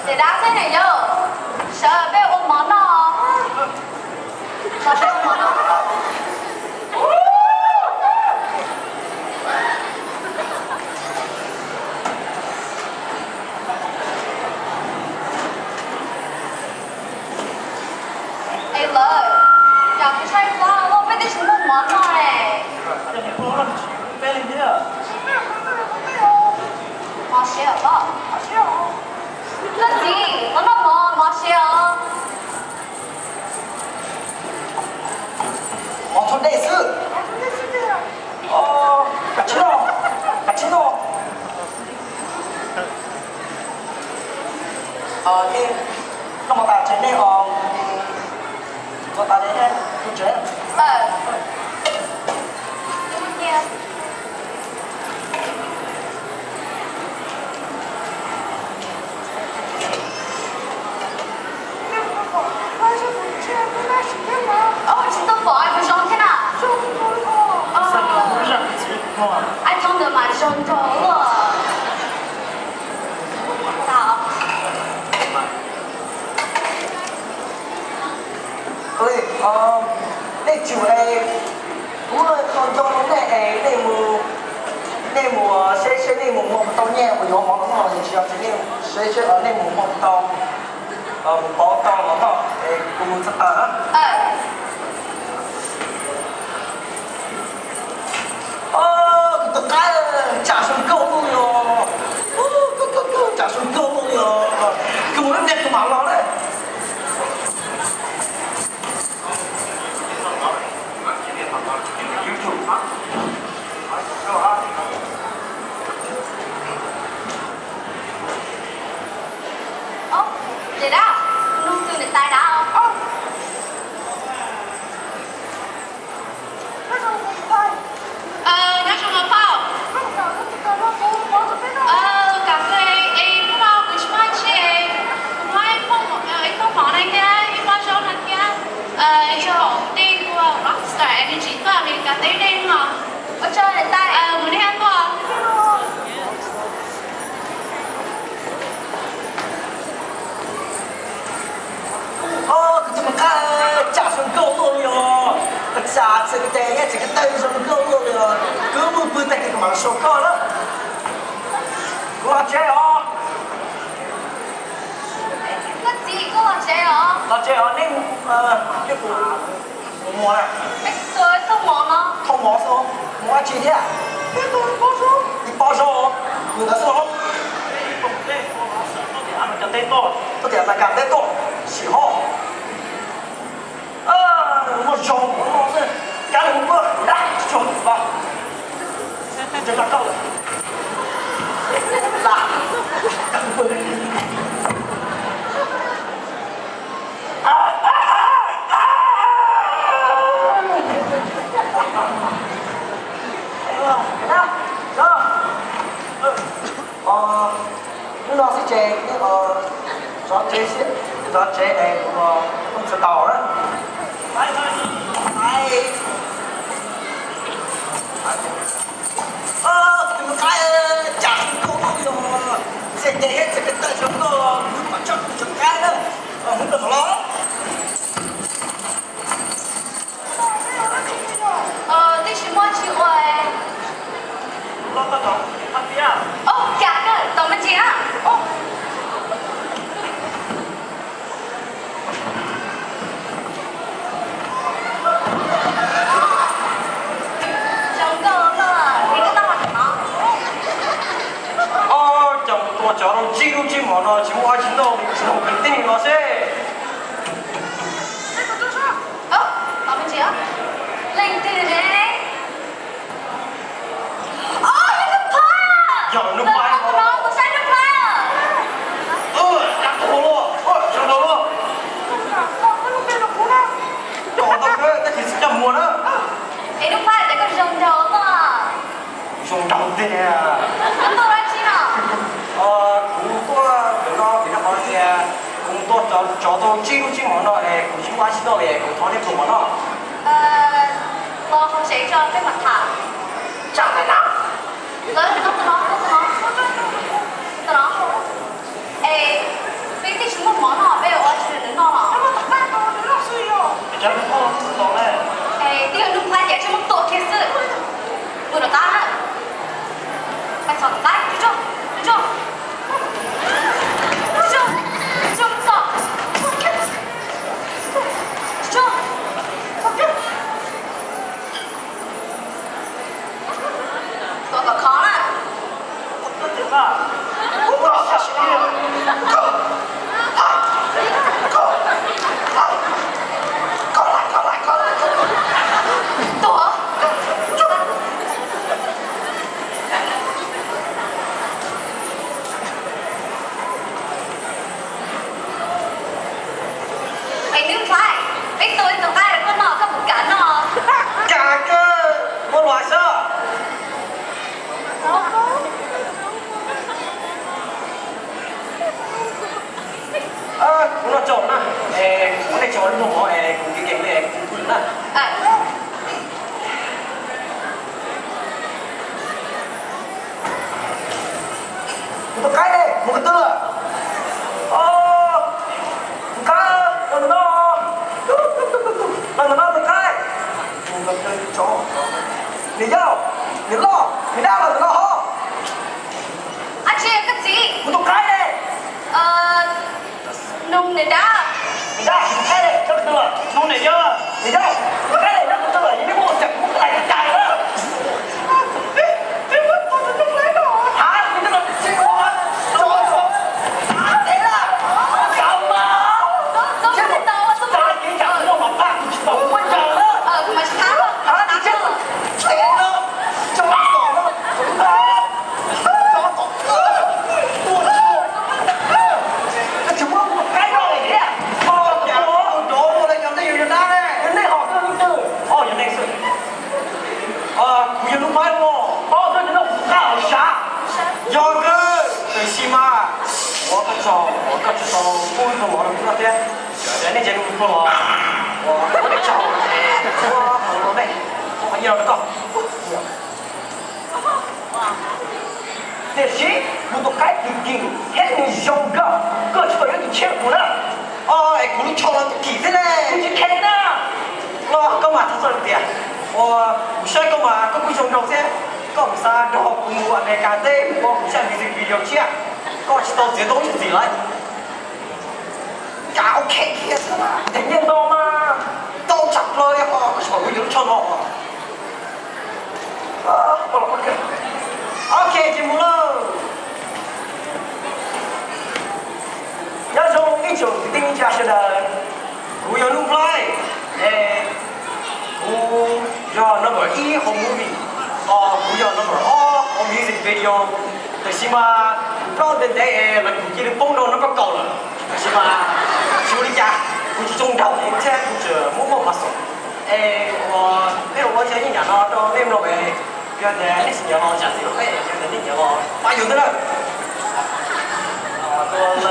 姐大声点哟，小耳被我忙到哦。老师我忙到。哎嘞，要不拆光，我没得什么忙到嘞。这你多了，别理你了。忙些吧。那行，我那忙些啊。我从内斯。哦，卡奇诺。你那么大成内哦，我打电话不准。今天。哦，吃豆腐还不上天呐？哎，长得蛮上头了。好。Ơi, đây chủ này cũng còn cho nó này này mùa sẽ này mùa to nhẹ của nó món nó thì chỉ sẽ ở này mùa to một bó to nó to để cùng sắp tới cái cái trả xuống câu luôn rồi trả xuống câu luôn rồi cái món đẹp của bảo nó đấy姐大，弄丢你带的哦。拿什么泡？cà phê em nó đâu cũng phải chị em phải không món này kia em bao số này kia cho đi qua Rockstar Energy qua mình cà phê đen mà ở chơi để tay muốn đi ăn qua怎么看加上够了哟？加这个蛋呀，这个蛋上够了哟，根本不带给忙烧烤了。辣椒哦，那自己跟我姐哦。辣椒哦，你不摸了？哎，对，都忙了。偷毛说，摸几天？你包收哦，有的时候。都得大家得多，喜好。我小我是家里我来就吧，这个够了，来，你老是这那个做这些，做这不知道了。哎，怎么开家庭沟通哟？这个带什么？把这就开了，很怎么了？你是么机会？老大头，他爹。哦，假的，怎么讲？哦。我叫侬记录记嘛了，就我知道，是我肯定了噻。哦，怎么讲？零对嘞。哦，你个牌！有你牌我我删你牌了。打错了，上头了。找到个，那就是叫么呢？哎，你牌这个扔掉了。扔掉的呀。扔到哪去了？工作跟到比较好些，工作找到记录记嘛了，共性关系到嘞，共同的做嘛了。我好谁叫被问他？站在哪？来，等等，哎，被 cũng nó trộn á cũng này trộn nó cũng cái game này cũng là một cái đây một cái tựa một cái nó một cái một cái chó你要你落你拿了你落好 anh chị cái gì một cái đây nung này đã你拿cái đây cho tựa nông này chưa你要cái này nó tựa những cái bộ chặt một cái này chạy đó hả你这个这个thế là cầm mà Tôi không biết đâu tôi ta chỉ chặt nó mà ba không có chờ đó mà sao không hả thì chết thế đó cho nó còn nó chúng nó một cái đó này đấy chỗ một lần nhầm tới nhiều ta đấy đến đây họ cứ từ nhận đây sự bây giờ lúc mai đúng không tôi nhận được cả ở xã do cơ từ Sima 我个找我个知道不会说我的那边人家节目不了我得找我很多妹我要个这些如果改定定还能用个各处有点欠苦了哎咕噜敲了几次呢不去开呢我干嘛他说的我不需要干嘛ก็ผู้ชมเราเสียก็ไม่ทราบดอกกูอเมริกาเต้ก็ไม่ใช่มีสิ่งวิดีโอเชี่ยก็จะต้องเสียตัวอยู่สิเลย搞开开是吧人家多嘛都จับเลยอ่ะก็ชอบอยู่ชอบหรอกOK 节目了要从19定价是的古有路 play 古有 number 1ของ movie 古有 number 2ของ music video แต่起碼ก็เป็นได้มัน古記幫到那個夠了起碼處理家古記中頭點車古著冇乜乜數我前一年咯都拎落嚟有啲歷史有冇價值有啲有冇發現得啦過了